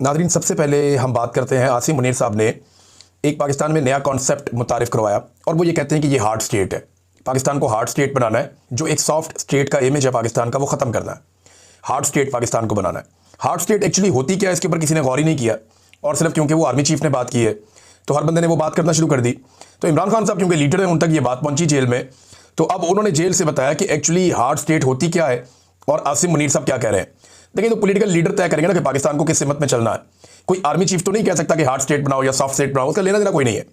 नाज़रीन, सबसे पहले हम बात करते हैं आसिम मुनीर साहब ने एक पाकिस्तान में नया कॉन्सेप्ट मुतारिफ करवाया और वो ये कहते हैं कि ये हार्ड स्टेट है। पाकिस्तान को हार्ड स्टेट बनाना है। जो एक सॉफ्ट स्टेट का इमेज है पाकिस्तान का, वो ख़त्म करना है। हार्ड स्टेट पाकिस्तान को बनाना है। हार्ड स्टेट एक्चुअली होती क्या है, इसके ऊपर किसी ने गौर ही नहीं किया, और सिर्फ क्योंकि वो आर्मी चीफ ने बात की है तो हर बंदे ने वो बात करना शुरू कर दी। तो इमरान खान साहब क्योंकि लीडर हैं, उन तक ये बात पहुंची जेल में, तो अब उन्होंने जेल से बताया कि एक्चुअली हार्ड स्टेट होती क्या है और आसिम मुनीर साहब क्या कह रहे हैं। देखिए, तो पॉलिटिकल लीडर तय करेंगे ना कि पाकिस्तान को किस सिमत में चलना है। कोई आर्मी चीफ तो नहीं कह सकता कि हार्ड स्टेट बनाओ या सॉफ्ट स्टेट बनाओ, उसका लेना देना कोई नहीं है।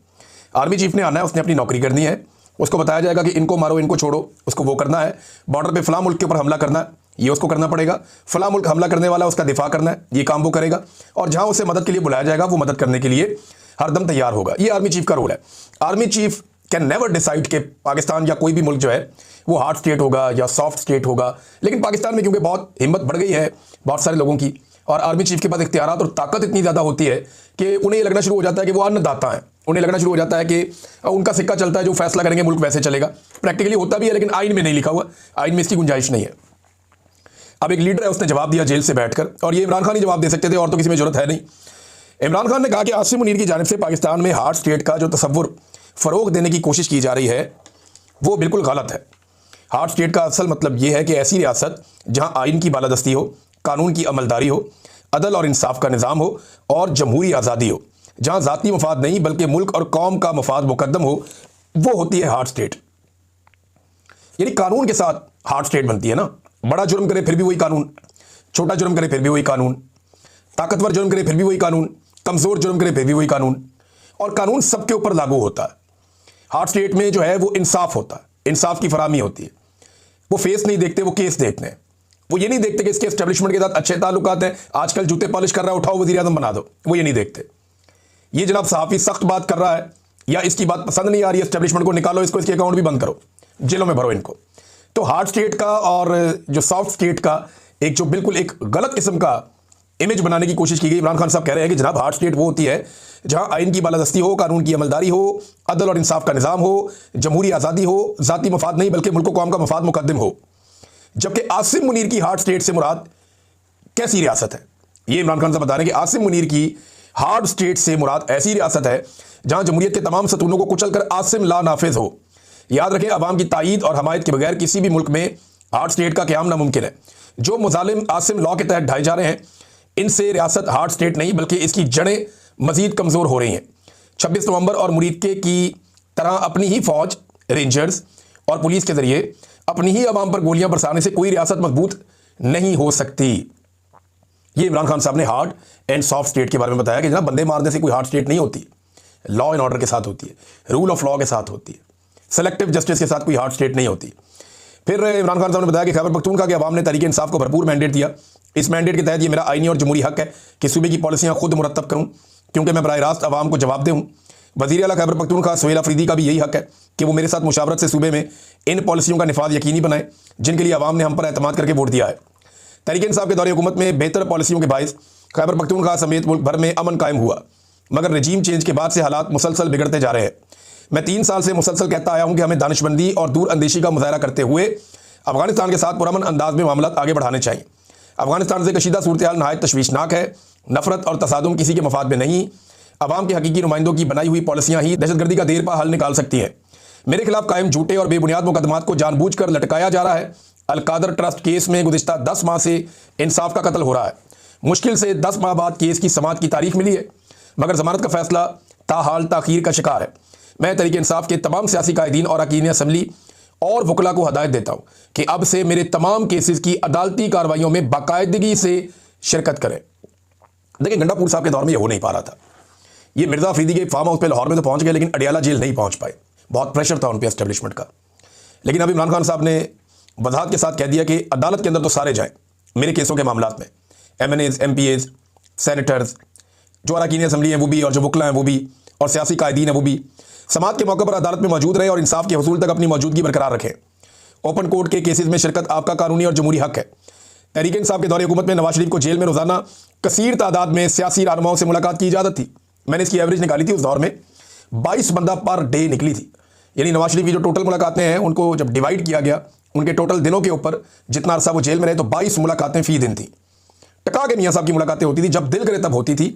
आर्मी चीफ ने आना है, उसने अपनी नौकरी करनी है, उसको बताया जाएगा कि इनको मारो, इनको छोड़ो, उसको वो करना है। बॉर्डर पे फला मुल्क के ऊपर हमला करना है, ये उसको करना पड़ेगा। फला मुल्क हमला करने वाला, उसका दिफा करना है, ये काम वो करेगा। और जहां उसे मदद के लिए बुलाया जाएगा, वो मदद करने के लिए हरदम तैयार होगा। ये आर्मी चीफ का रोल है। Army chief can never decide कि पाकिस्तान या कोई भी मुल्क जो है वो हार्ड स्टेट होगा या सॉफ्ट स्टेट होगा। लेकिन पाकिस्तान में क्योंकि बहुत हिम्मत बढ़ गई है बहुत सारे लोगों की, और आर्मी चीफ के पास इख्तियारात और ताकत इतनी ज़्यादा होती है कि उन्हें ये लगना शुरू हो जाता है कि वो अन्नदाता है। उन्हें लगना शुरू हो जाता है कि उनका सिक्का चलता है, जो फैसला करेंगे मुल्क वैसे चलेगा। प्रैक्टिकली होता भी है, लेकिन आइन में नहीं लिखा हुआ, आइन में इसकी गुंजाइश नहीं है। अब एक लीडर है, उसने जवाब दिया जेल से बैठकर, और ये इमरान खान ही जवाब दे सकते थे, और तो किसी में जरूरत है नहीं। इमरान खान ने कहा कि आसिम मुनीर की जानिब से पाकिस्तान में हार्ड स्टेट का जो तसव्वुर फ़रोग देने की कोशिश की जा रही है वो बिल्कुल गलत है। हार्ड स्टेट का असल मतलब ये है कि ऐसी रियासत जहां आइन की बालादस्ती हो, कानून की अमलदारी हो, अदल और इंसाफ का निज़ाम हो और जमहूरी आज़ादी हो, जहां ज़ाती मफाद नहीं बल्कि मुल्क और कौम का मफाद मुकद्दम हो, वो होती है हार्ड स्टेट। यानी कानून के साथ हार्ड स्टेट बनती है ना। बड़ा जुर्म करे फिर भी वही कानून, छोटा जुर्म करे फिर भी वही कानून, ताकतवर जुर्म करे फिर भी वही कानून, कमज़ोर जुर्म करे फिर भी वही कानून, और कानून सबके ऊपर लागू होता है। हार्ड स्टेट में जो है वो इंसाफ होता है, इंसाफ की फराहमी होती है। वो फेस नहीं देखते, वो केस देखते हैं। वो ये नहीं देखते कि इसके एस्टेब्लिशमेंट के साथ अच्छे ताल्लुकात हैं, आजकल जूते पॉलिश कर रहा है, उठाओ वज़ीर आज़म बना दो। वो ये नहीं देखते। ये जनाब सहाफ़ी सख्त बात कर रहा है या इसकी बात पसंद नहीं आ रही है एस्टेब्लिशमेंट को, निकालो इसको, इसके अकाउंट भी बंद करो, जेलों में भरो इनको। तो हार्ड स्टेट का और जो सॉफ्ट स्टेट का एक जो बिल्कुल एक गलत किस्म का इमेज बनाने की कोशिश की गई। इमरान खान साहब कह रहे हैं कि जनाब हार्ड स्टेट वो होती है जहां आइन की बालादस्ती हो, कानून की अमलदारी हो, अदल और इंसाफ का निज़ाम हो, जमहूरी आज़ादी हो, ज़ाती मफाद नहीं बल्कि मुल्क कौम का मफाद मुकद्दम हो। जबकि आसिम मुनीर की हार्ड स्टेट से मुराद कैसी रियासत है, ये इमरान खान साहब बता रहे हैं कि आसिम मुनीर की हार्ड स्टेट से मुराद ऐसी रियासत है जहां जमहूरियत के तमाम सतूनों को कुचल कर आसिम ला नाफिज हो। याद रखें, अवाम की ताईद और हमायत के बगैर किसी भी मुल्क में हार्ड स्टेट का क़याम नामुमकिन है। जो मुजालिम आसिम लॉ के तहत ढाए जा रहे हैं, इनसे रियासत हार्ड स्टेट नहीं बल्कि इसकी जड़ें मजीद कमज़ोर हो रही हैं। 26 नवंबर और मुरीदके की तरह अपनी ही फौज, रेंजर्स और पुलिस के जरिए अपनी ही अवाम पर गोलियां बरसाने से कोई रियासत मजबूत नहीं हो सकती। ये इमरान खान साहब ने हार्ड एंड सॉफ्ट स्टेट के बारे में बताया कि जनाब बंदे मारने से कोई हार्ड स्टेट नहीं होती, लॉ एंड ऑर्डर के साथ होती है, रूल ऑफ लॉ के साथ होती है, सेलेक्टिव जस्टिस के साथ कोई हार्ड स्टेट नहीं होती। फिर इमरान खान साहब ने बताया कि खैबर पख्तूनख्वा के अवाम ने तहरीक इंसाफ को भरपूर मैंडेट दिया। इस मैंडेट के तहत ये मेरा आईनी और जमहूरी हक है कि सूबे की पॉलिसियाँ खुद मुरतब करूँ, क्योंकि मैं बराह रास्त अवाम को जवाब दूँ। वज़ीर आला खैबर पख्तूनख्वा सुहेल अफरीदी का भी यही हक है कि वो मेरे साथ मुशावरत से सूबे में इन पॉलिसियों का निफाज यकीनी बनाए जिनके लिए अवाम ने हम पर एतमाद करके वोट दिया है। तहरीक इंसाफ के दौरे हुकूमत में बेहतर पॉलिसियों के बायस खैबर पख्तूनख्वा समेत मुल्क भर में अमन कायम हुआ, मगर रजीम चेंज के बाद से हालात मुसलसल बिगड़ते जा रहे हैं। मैं 3 साल से मुसलसल कहता आया हूँ कि हमें दानिशमंदी और दूर अंदेशी का मुजाहरा करते हुए अफगानिस्तान के साथ पुरअमन अंदाज में मामला आगे बढ़ाने चाहिए। अफगानिस्तान से कशीदा सूरत हाल नहायत तशवीशनाक है। नफरत और तसादुम किसी के मफाद में नहीं। अवाम के हकीकी नुमाइंदों की बनाई हुई पॉलिसियाँ ही दहशतगर्दी का देर पा हल निकाल सकती हैं। मेरे खिलाफ कायम झूठे और बेबुनियाद मुकदमात को जानबूझकर लटकाया जा रहा है। अलकादर ट्रस्ट केस में गुज़िश्ता 10 माह से इंसाफ का कत्ल हो रहा है। मुश्किल से 10 माह बाद केस की समाअत की तारीख मिली है, मगर जमानत का फैसला ताहाल ताखीर का शिकार है। मैं तहरीक इंसाफ के तमाम सियासी कायदीन और अरकान असम्बली और वकला को हदायत देता हूँ कि अब से मेरे तमाम केसेस की अदालती कार्रवाइयों में बाकायदगी से शिरकत करें। देखिए, गंडापुर साहब के दौर में ये हो नहीं पा रहा था। ये मिर्ज़ा अफरीदी के फार्म हाउस पे लाहौर में तो पहुँच गए, लेकिन अडियाला जेल नहीं पहुँच पाए। बहुत प्रेशर था उन पर एस्टेब्लिशमेंट का। लेकिन अब इमरान खान साहब ने वजाहत के साथ कह दिया कि अदालत के अंदर तो सारे जाएँ मेरे केसों के मामलात में, MNAs, MPAs, सेनेटर्स, जो अरकान असम्बली हैं वो भी, और जो वकला हैं वो भी, और सियासी कायदीन हैं वो भी, समाअत के मौके पर अदालत में मौजूद रहे और इंसाफ के हसूल तक अपनी मौजूदगी बरकरार रखें। ओपन कोर्ट के केसेस में शिरकत आपका कानूनी और जमहूरी हक है। तहरीक इंसाफ के दौरे हुकूमत में नवाज शरीफ को जेल में रोजाना कसीर तादाद में सियासी रहनुमाओं से मुलाकात की इजाज़त थी। मैंने इसकी एवरेज निकाली थी, उस दौर में 22 बंदा पर डे निकली थी। यानी नवाज शरीफ की जो टोटल मुलाकातें हैं उनको जब डिवाइड किया गया, उनके टोटल दिनों के ऊपर जितना अरसा वो जेल में रहे, तो 22 मुलाकातें फ़ी दिन थी। टका के मियाँ साहब की मुलाकातें होती थी, जब दिल करे तब होती थी।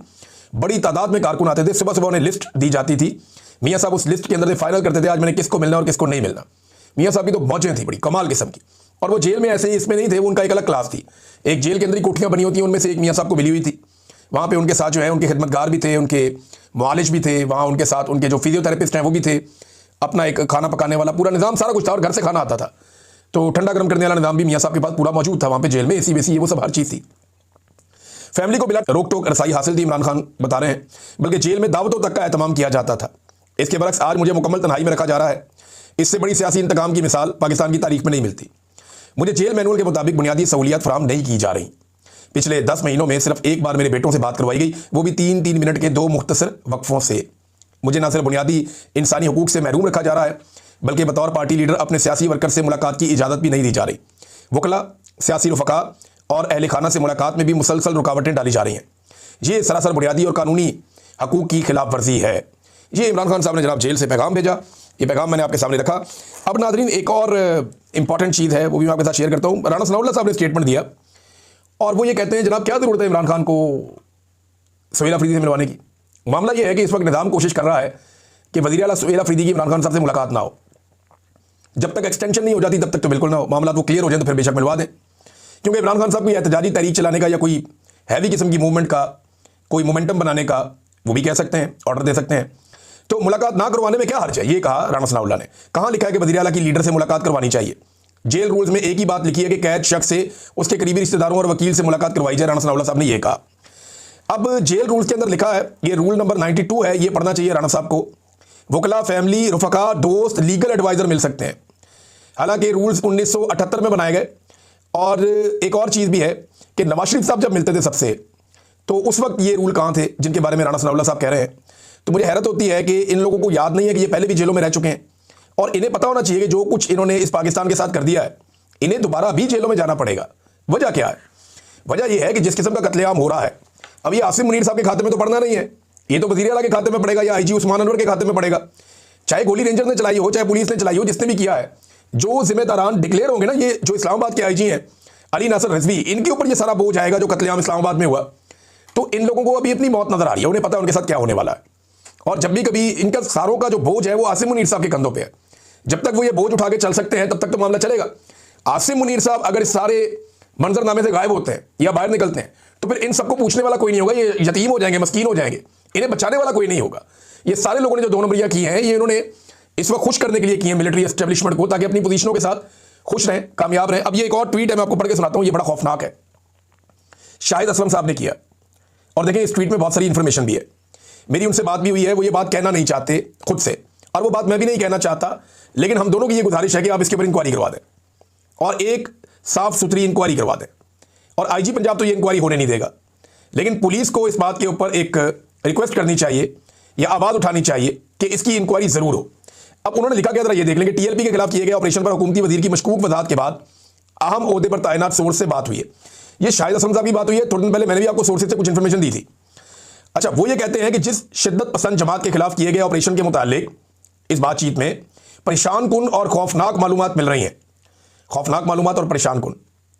बड़ी तादाद में कारकुन आते थे, सुबह सुबह उन्हें लिस्ट दी जाती थी, मियाँ साहब उस लिस्ट के अंदर से फाइनल करते थे आज मैंने किसको मिलना और किसको नहीं मिलना। मियाँ साहब की तो मौजें थी बड़ी कमाल किस्म की। और वो जेल में ऐसे ही इसमें नहीं थे, वो उनका एक अलग क्लास थी। एक जेल के अंदर ही कोठियाँ बनी होती हैं, उनमें से एक मियाँ साहब को मिली हुई थी। वहाँ पे उनके साथ जो है उनके खिदमतगार भी थे, उनके मुआलिज भी थे, वहाँ उनके साथ उनके जो फिजियोथेरेपिस्ट हैं वो भी थे, अपना एक खाना पकाने वाला पूरा निज़ाम सारा कुछ था, और घर से खाना आता था। तो ठंडा गर्म करने वाला निज़ाम भी मियाँ साहब के पास पूरा मौजूद था वहाँ पे जेल में, एसी वेसी वो सब हर चीज़ थी। फैमिली को बिला रोक टोक रसाई हासिल थी, इमरान खान बता रहे हैं, बल्कि जेल में दावतों तक का एहतमाम किया जाता था। इसके बरक्स आज मुझे मुकम्मल तन्हाई में रखा जा रहा है। इससे बड़ी सियासी इंतकाम की मिसाल पाकिस्तान की तारीख में नहीं मिलती। मुझे जेल मैनुअल के मुताबिक बुनियादी सहूलियात फराहम नहीं की जा रही। पिछले 10 महीनों में सिर्फ एक बार मेरे बेटों से बात करवाई गई, वो भी 3-3 मिनट के 2 मुख्तसर वक्फों से। मुझे ना सिर्फ बुनियादी इंसानी हुकूक से महरूम रखा जा रहा है, बल्कि बतौर पार्टी लीडर अपने सियासी वर्कर से मुलाकात की इजाज़त भी नहीं दी जा रही। वकला, सियासी रफ़का और अहल खाना से मुलाकात में भी मुसलसल रुकावटें डाली जा रही हैं। ये सरासर बुनियादी और कानूनी हकूक़ की खिलाफ वर्जी है। ये इमरान खान साहब ने जनाब जेल से पैगाम भेजा, ये पैगाम मैंने आपके सामने रखा। अब नाज़रीन एक और इंपॉर्टेंट चीज़ है, वो भी मैं आपके साथ शेयर करता हूँ। राना सनाउल्लाह साहब ने स्टेटमेंट दिया और वो ये कहते हैं जनाब क्या ज़रूरत है इमरान खान को सुहेल अफरीदी से मिलवाने की। मामला ये है कि इस वक्त निज़ाम कोशिश कर रहा है कि वज़ीर आला सुहेल अफरीदी की इमरान खान साहब से मुलाकात ना हो। जब तक एक्सटेंशन नहीं हो जाती तब तक तो बिल्कुल ना हो। मामला वो क्लियर हो जाए तो फिर बेशक मिलवा दें, क्योंकि इमरान खान साहब को एहतजाजी तहरीक चलाने का या कोई हैवी किस्म की मूवमेंट का, कोई मोमेंटम बनाने का वो भी कह सकते हैं, ऑर्डर दे सकते हैं। तो मुलाकात ना करवाने में क्या हर्ज है, ये कहा राना सनाउल्लाह ने। कहाँ लिखा है कि वज़ीर आला की लीडर से मुलाकात करवानी चाहिए? जेल रूल्स में एक ही बात लिखी है कि कैद शख्स से उसके करीबी रिश्तेदारों और वकील से मुलाकात करवाई जाए। राना सनाउल्लाह साहब ने यह कहा। अब जेल रूल्स के अंदर लिखा है, ये रूल नंबर 92 है, ये पढ़ना चाहिए राना साहब को। वकला, फैमिली, रुफका, दोस्त, लीगल एडवाइज़र मिल सकते हैं। हालांकि रूल्स 1978 में बनाए गए। और एक और चीज़ भी है कि नवाज शरीफ साहब जब मिलते थे सबसे, तो उस वक्त ये रूल कहाँ थे जिनके बारे में राना सनाउल्लाह साहब कह रहे हैं। तो मुझे हैरत होती है कि इन लोगों को याद नहीं है कि ये पहले भी जेलों में रह चुके हैं, और इन्हें पता होना चाहिए कि जो कुछ इन्होंने इस पाकिस्तान के साथ कर दिया है, इन्हें दोबारा भी जेलों में जाना पड़ेगा। वजह क्या है? वजह यह है कि जिस किस्म का कत्लेआम हो रहा है, अब ये आसिम मुनीर साहब के खाते में तो पड़ना नहीं है, ये तो वज़ीर आला के खाते में पड़ेगा या आईजी उस्मान अनवर के खाते में पड़ेगा। चाहे गोली रेंजर ने चलाई हो, चाहे पुलिस ने चलाई हो, जिसने भी किया है, जो जिम्मेदारान डिक्लेयर होंगे ना, ये जो इस्लामाबाद के आईजी हैं अली नासर रिजवी, इनके ऊपर ये सारा बोझ आएगा जो कत्लेआम इस्लामाबाद में हुआ। तो इन लोगों को अभी अपनी मौत नजर आ रही है, उन्हें पता है उनके साथ क्या होने वाला है। और जब भी कभी इनका सारों का जो बोझ है वो आसिम मुनीर साहब के कंधों पे है। जब तक वो ये बोझ उठा के चल सकते हैं तब तक तो मामला चलेगा। आसिम मुनीर साहब अगर इस सारे मंजरनामे से गायब होते हैं या बाहर निकलते हैं तो फिर इन सबको पूछने वाला कोई नहीं होगा, ये यतीम हो जाएंगे, मस्कीन हो जाएंगे, इन्हें बचाने वाला कोई नहीं होगा। ये सारे लोगों ने जो 2 नंबरियां की हैं, ये इन्होंने इस वक्त खुश करने के लिए की है मिलिट्री एस्टेब्लिशमेंट को, ताकि अपनी पोजीशनों के साथ खुश रहें, कामयाब रहें। अब ये एक और ट्वीट है, मैं आपको पढ़ के सुनाता हूं, ये बड़ा खौफनाक है। शाहिद असलम साहब ने किया, और देखें इस ट्वीट में बहुत सारी इंफॉर्मेशन भी है। मेरी उनसे बात भी हुई है, वो ये बात कहना नहीं चाहते खुद से, और वो बात मैं भी नहीं कहना चाहता, लेकिन हम दोनों की ये गुजारिश है कि आप इसके ऊपर इंक्वायरी करवा दें और एक साफ सुथरी इंक्वायरी करवा दें। और आईजी पंजाब तो ये इंक्वायरी होने नहीं देगा, लेकिन पुलिस को इस बात के ऊपर एक रिक्वेस्ट करनी चाहिए या आवाज़ उठानी चाहिए कि इसकी इंक्वायरी ज़रूर हो। अब उन्होंने लिखा क्या, जरा ये देख लेंगे। टीएलपी के खिलाफ किए गए ऑपरेशन पर हुकूमती वजीर की मशकूक वजाहत के बाद अहम ओहदे पर तैनात सोर्स से बात हुई है। ये शाहिद असलम साहब की बात हुई है, थोड़ी दिन पहले मैंने भी आपको सोर्सेज से कुछ इन्फॉर्मेशन दी थी। अच्छा, वो ये कहते हैं कि जिस शिद्दत पसंद जमात के खिलाफ किए गए ऑपरेशन के मुतालिक इस बातचीत में परेशान कुन और खौफनाक मालूमात मिल रही हैं। खौफनाक मालूमात और परेशान कुन,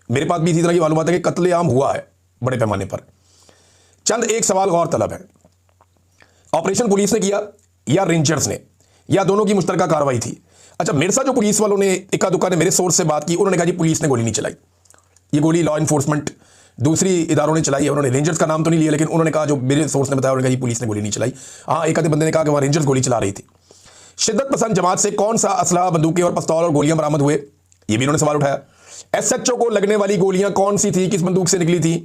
मेरे पास भी इसी तरह की मालूमात है कि कत्लेआम हुआ है बड़े पैमाने पर। चंद एक सवाल गौर तलब है, ऑपरेशन पुलिस ने किया या रेंजर्स ने, या दोनों की मुश्तरका कार्रवाई थी? अच्छा, मेरे साथ जो पुलिस वालों ने इक्का दुक्का ने मेरे सोर्स से बात की, उन्होंने कहा जी पुलिस ने गोली नहीं चलाई, ये गोली लॉ इन्फोर्समेंट दूसरी इदारों ने चलाई है। उन्होंने रेंजर्स का नाम तो नहीं लिया, लेकिन उन्होंने कहा, जो मेरे सोर्स ने बताया, उन्होंने कहा जी पुलिस ने गोली नहीं चलाई। हाँ, एक आधे बंदे ने कहा कि वहाँ रेंजर्स गोली चला रही थी। शिद्दत पसंद जमात से कौन सा असला, बंदूकें और पिस्तौल और गोलियां बरामद हुए, ये भी उन्होंने सवाल उठाया। एसएचओ को लगने वाली गोलियां कौन सी थी, किस बंदूक से निकली थी?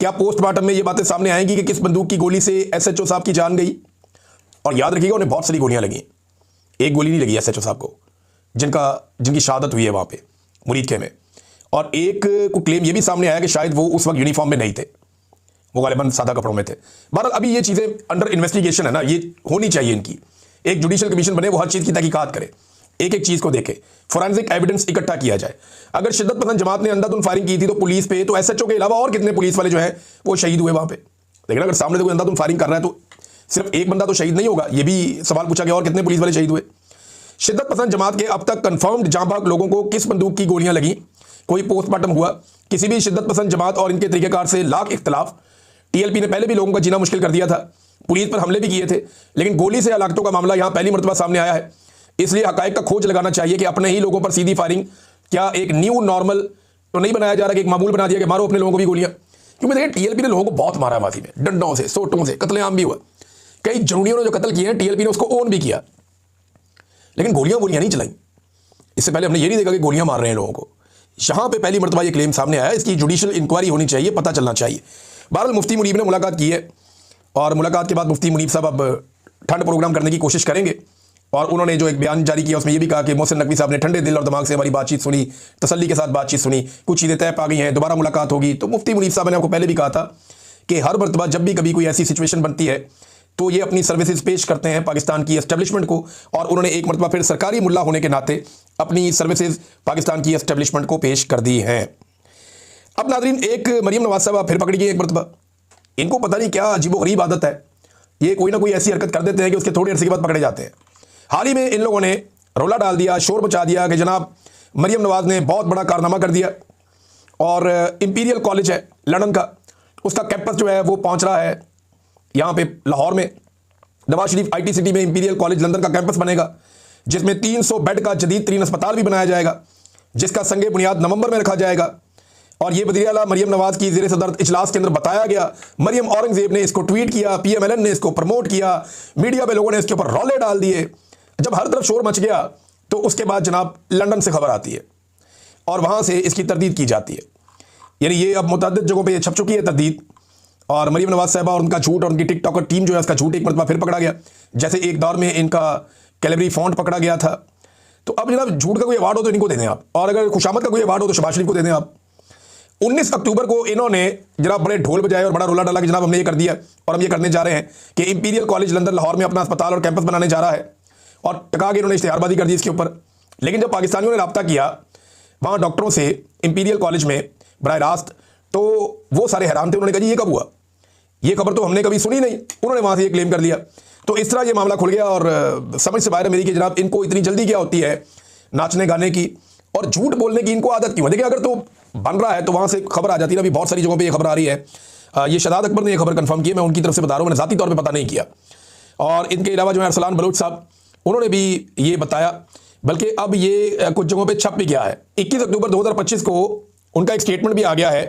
क्या पोस्टमार्टम में ये बातें सामने आएंगी कि किस बंदूक की गोली से एसएचओ साहब की जान गई? और याद रखिएगा, उन्हें बहुत सारी गोलियां लगी, एक गोली नहीं लगी एसएचओ साहब को, जिनकी शहादत हुई है वहां पे मुरीदके में। और एक को क्लेम ये भी सामने आया कि शायद वो उस वक्त यूनिफॉर्म में नहीं थे, वो गालिबन सादा कपड़ों में थे। बहरहाल अभी ये चीज़ें अंडर इन्वेस्टिगेशन है ना, ये होनी चाहिए इनकी। एक जुडिशियल कमीशन बने, वो हर चीज़ की तहकीकात करे, एक एक चीज़ को देखे, फोरेंसिक एविडेंस इकट्ठा किया जाए। अगर शिद्दत पसंद जमात ने अंधाधुंध फायरिंग की थी तो पुलिस पे, तो एसएचओ के अलावा और कितने पुलिस वाले जो है वो शहीद हुए वहाँ पे। लेकिन अगर सामने से कोई अंधाधुंध फायरिंग कर रहा है तो सिर्फ एक बंदा तो शहीद नहीं होगा, ये भी सवाल पूछा गया, और कितने पुलिस वाले शहीद हुए? शिद्दत पसंद जमात के अब तक कंफर्म्ड जांबाज लोगों को किस बंदूक की गोलियां लगी, कोई पोस्टमार्टम हुआ, किसी भी शिद्दत पसंद जमात और इनके तरीक़ेकार से लाख इख्तलाफ। टीएलपी ने पहले भी लोगों का जीना मुश्किल कर दिया था, पुलिस पर हमले भी किए थे, लेकिन गोली से हलाकतों का मामला यहाँ पहली मरतबा सामने आया है। इसलिए हकायक का खोज लगाना चाहिए कि अपने ही लोगों पर सीधी फायरिंग क्या एक न्यू नॉर्मल तो नहीं बनाया जा रहा कि एक मामूल बना दिया कि मारो अपने लोगों को भी गोलियां। क्योंकि देखिए टीएलपी ने लोगों को बहुत मारा माजी में, डंडों से, सोटों से, कत्लेआम भी हुआ। कई जनूनियों ने जो कत्ल किए हैं टीएलपी ने उसको ओन भी किया, लेकिन गोलियां नहीं चलाई। इससे पहले हमने ये नहीं देखा कि गोलियां मार रहे हैं लोगों को। यहां पे पहली मरतबा ये क्लेम सामने आया, इसकी जुडिशियल इंक्वायरी होनी चाहिए, पता चलना चाहिए। बहरहाल मुफ्ती मुनीब ने मुलाकात की है और मुलाकात के बाद मुफ्ती मुनीब साहब अब ठंड प्रोग्राम करने की कोशिश करेंगे। और उन्होंने जो एक बयान जारी किया उसमें यह भी कहा कि मोहसिन नकवी साहब ने ठंडे दिल और दिमाग से हमारी बातचीत सुनी, तसल्ली के साथ बातचीत सुनी, कुछ चीज़ें तय पा गई हैं, दोबारा मुलाकात होगी। तो मुफ्ती मुनीब साहब ने आपको पहले भी कहा था कि हर मरतबा जब भी कभी कोई ऐसी सिचुएशन बनती है तो ये अपनी सर्विसेज पेश करते हैं पाकिस्तान की एस्टेब्लिशमेंट को, और उन्होंने एक मरतबा फिर सरकारी मुल्ला होने के नाते अपनी सर्विसेज पाकिस्तान की एस्टेब्लिशमेंट को पेश कर दी हैं। अब नाज़रीन, एक मरीम नवाज साहब फिर पकड़ी गई एक मरतबा। इनको पता नहीं क्या अजीबोगरीब आदत है, ये कोई ना कोई ऐसी हरकत कर देते हैं कि उसके थोड़ी अरसे के बाद पकड़े जाते हैं। हाल ही में इन लोगों ने रोला डाल दिया, शोर मचा दिया कि जनाब मरीम नवाज ने बहुत बड़ा कारनामा कर दिया और इंपीरियल कॉलेज है लंदन का, उसका कैंपस जो है वो पहुंच रहा है यहाँ पे लाहौर में। नवाज शरीफ IT सिटी में इंपीरियल कॉलेज लंदन का कैंपस बनेगा, जिसमें 300 बेड का जदीद तरीन अस्पताल भी बनाया जाएगा, जिसका संगे बुनियाद नवंबर में रखा जाएगा। और ये वज़ीर आला मरीम नवाज की ज़ेर सदर इजलास के अंदर बताया गया। मरीम औरंगज़ेब ने इसको ट्वीट किया, PMLN ने इसको प्रमोट किया, मीडिया पे लोगों ने इसके ऊपर रौले डाल दिए। जब हर तरफ शोर मच गया तो उसके बाद जनाब लंदन से खबर आती है और वहाँ से इसकी तरदीद की जाती है। यानी ये अब मुतअद्दिद जगहों पे ये छप चुकी है तरदीद। और मरीम नवाज साहबा और उनका झूठ और उनकी टिकटॉकर टीम जो है उसका झूठ एक मरतबा फिर पकड़ा गया, जैसे एक दौर में इनका कैलेबरी फॉन्ट पकड़ा गया था। तो अब जनाब झूठ का कोई अवार्ड हो तो इनको दे दें आप, और अगर खुशामद का कोई अवार्ड हो तो शहबाज शरीफ को दे दें आप। 19 अक्टूबर को इन्होंने जनाब बड़े ढोल बजाए और बड़ा रोला डाला कि जनाब हमने ये कर दिया और हम ये करने जा रहे हैं कि इंपीरियल कॉलेज लंदन लाहौर में अपना अस्पताल और कैंपस बनाने जा रहा है, और टका के इन्होंने इश्तिहारबाजी कर दी इसके ऊपर। लेकिन जब पाकिस्तानियों ने रब्ता किया वहाँ डॉक्टरों से इंपीरियल कॉलेज में बराह रास्त, तो वो सारे हैरान थे। उन्होंने कहा जी ये कब हुआ, ये खबर तो हमने कभी सुनी नहीं। उन्होंने वहाँ से ये क्लेम कर लिया। तो इस तरह ये मामला खुल गया और समझ से बाहर है मेरी कि जनाब इनको इतनी जल्दी क्या होती है नाचने गाने की और झूठ बोलने की, इनको आदत क्यों है। देखिए अगर तो बन रहा है तो वहाँ से खबर आ जाती है ना, अभी बहुत सारी जगहों पे ये खबर आ रही है। ये शहजाद अकबर ने ये खबर कंफर्म की है, मैं उनकी तरफ से बता रहा हूँ, मैंने ज़ाती तौर पे पता नहीं किया। और इनके अलावा जो है अरसलान बलोच साहब, उन्होंने भी ये बताया, बल्कि अब ये कुछ जगहों पे छप भी गया है। 21 अक्टूबर 2025 को उनका एक स्टेटमेंट भी आ गया है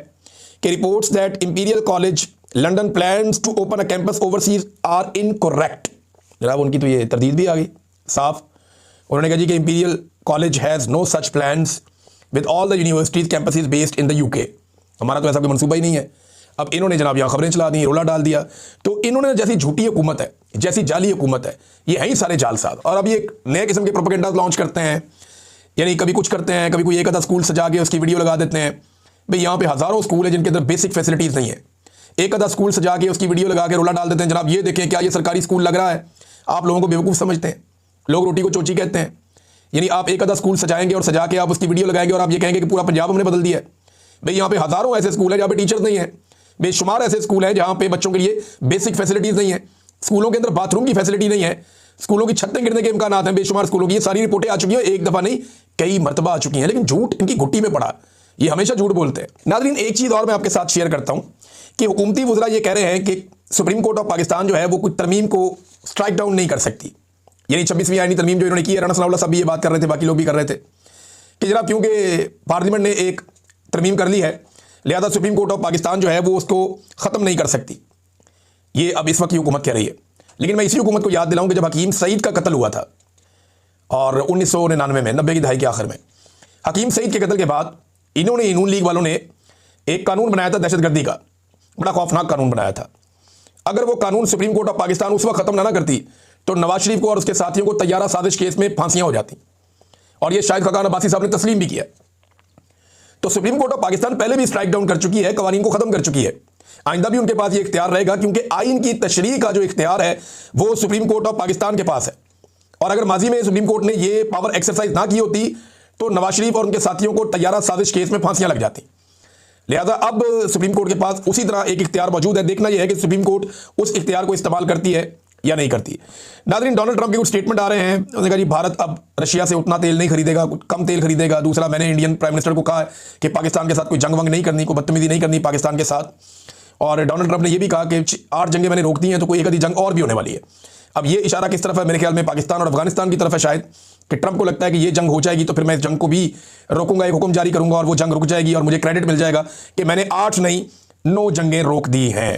कि reports that Imperial College London plans to open a campus overseas are incorrect. जनाब उनकी तो ये तरदीद भी आ गई साफ। उन्होंने कहा जी कि Imperial College has no such plans with all the universities campuses based in the UK। हमारा तो ऐसा कोई मनसूबा ही नहीं है। अब इन्होंने जनाब यहाँ खबरें चला दी, रोला डाल दिया। तो इन्होंने जैसी झूठी हुकूमत है, जैसी जाली हुकूमत है, ये है ही सारे जालसाज। और अब ये एक नए किस्म के प्रोपेगेंडा लॉन्च करते हैं, यानी कभी कुछ करते हैं, कभी कोई एक आधा स्कूल सजा के उसकी वीडियो लगा देते हैं। भाई यहाँ पे हज़ारों स्कूल है जिनके अंदर बेसिक फैसिलिटीज़ नहीं है, एक आधा स्कूल सजा के उसकी वीडियो लगा के रोला डाल देते हैं। जनाब ये देखें क्या ये सरकारी स्कूल लग रहा है। आप लोगों को बेवकूफ़ समझते हैं, लोग रोटी को चोची कहते हैं। यानी आप एक आधा स्कूल सजाएंगे और सजा के आप उसकी वीडियो लगाएंगे और आप ये कहेंगे कि पूरा पंजाब हमने बदल दिया है। भाई यहाँ पे हज़ारों ऐसे स्कूल हैं जहाँ पे टीचर्स नहीं है, बेशुमार ऐसे स्कूल हैं जहाँ पे बच्चों के लिए बेसिक फैसिलिटीज़ नहीं है, स्कूलों के अंदर बाथरूम की फैसिलिटी नहीं है, स्कूलों की छतें गिरने के इम्कान हैं बेशुमार स्कूलों की। ये सारी रिपोर्टें आ चुकी हैं, एक दफ़ा नहीं कई मरतबा आ चुकी हैं, लेकिन झूठ इनकी घुट्टी में पड़ा। ये हमेशा झूठ बोलते हैं। नाज़रीन एक चीज़ और मैं आपके साथ शेयर करता हूँ कि हुकूमती वज़रा ये कह रहे हैं कि सुप्रीम कोर्ट ऑफ पाकिस्तान जो है वो कुछ तरमीम को स्ट्राइक डाउन नहीं कर सकती। यानी 26वीं आईनी तरमीम जो इन्होंने की है, राना सनाउल्लाह साहब भी ये बात कर रहे थे, बाकी लोग भी कर रहे थे कि जनाब क्योंकि पार्लियामेंट ने एक तरमीम कर ली है, लिहाजा सुप्रीम कोर्ट ऑफ पाकिस्तान जो है वो उसको ख़त्म नहीं कर सकती। ये अब इस वक्त की हुकूमत कह रही है। लेकिन मैं इसी हुकूमत को याद दिलाऊं कि जब हकीम सईद का कत्ल हुआ था और 1999 में, 90 की दहाई के आखिर में, हकीम सईद के कत्ल के बाद इन्होंने नून लीग वालों ने एक कानून बनाया था दहशतगर्दी का, बड़ा खौफनाक कानून बनाया था। अगर वो कानून सुप्रीम कोर्ट ऑफ पाकिस्तान उस वक्त ख़त्म ना करती तो नवाज शरीफ को और उसके साथियों को तैयारा साजिश केस में फांसियां हो जाती, और ये शायद खाकान अब्बासी साहब ने तस्लीम भी किया। तो सुप्रीम कोर्ट ऑफ पाकिस्तान पहले भी स्ट्राइक डाउन कर चुकी है, कवानीन को ख़त्म कर चुकी है। आइंदा भी उनके पास ये इख्तियार रहेगा, क्योंकि आइन की तशरीह का जो इख्तियार है वो सुप्रीम कोर्ट ऑफ पाकिस्तान के पास है। और अगर माजी में सुप्रीम कोर्ट ने ये पावर एक्सरसाइज ना की होती तो नवाज शरीफ और उनके साथियों को तैयारा साजिश केस में फांसियां लग जाती। लिहाजा अब सुप्रीम कोर्ट के पास उसी तरह एक इख्तियार मौजूद है। देखना यह है कि सुप्रीम कोर्ट उस इख्तियार को इस्तेमाल करती है या नहीं करती। नाज़रीन, डोनाल्ड ट्रंप के कुछ स्टेटमेंट आ रहे हैं। उन्होंने कहा जी भारत अब रशिया से उतना तेल नहीं खरीदेगा, कम तेल खरीदेगा। दूसरा, मैंने इंडियन प्राइम मिनिस्टर को कहा है कि पाकिस्तान के साथ कोई जंग वंग नहीं करनी, कोई बदतमीजी नहीं करनी पाकिस्तान के साथ। और डोनाल्ड ट्रंप ने यह भी कहा कि 8 जंगें मैंने रोक दी हैं, तो कोई एक आधी जंग और भी होने वाली है। अब ये इशारा किस तरफ है? मेरे ख्याल में पाकिस्तान और अफगानिस्तान की तरफ है शायद, कि ट्रंप को लगता है कि ये जंग हो जाएगी तो फिर मैं इस जंग को भी रोकूंगा, एक हुक्म जारी करूंगा और वो जंग रुक जाएगी और मुझे क्रेडिट मिल जाएगा कि मैंने 8 नहीं 9 जंगें रोक दी हैं।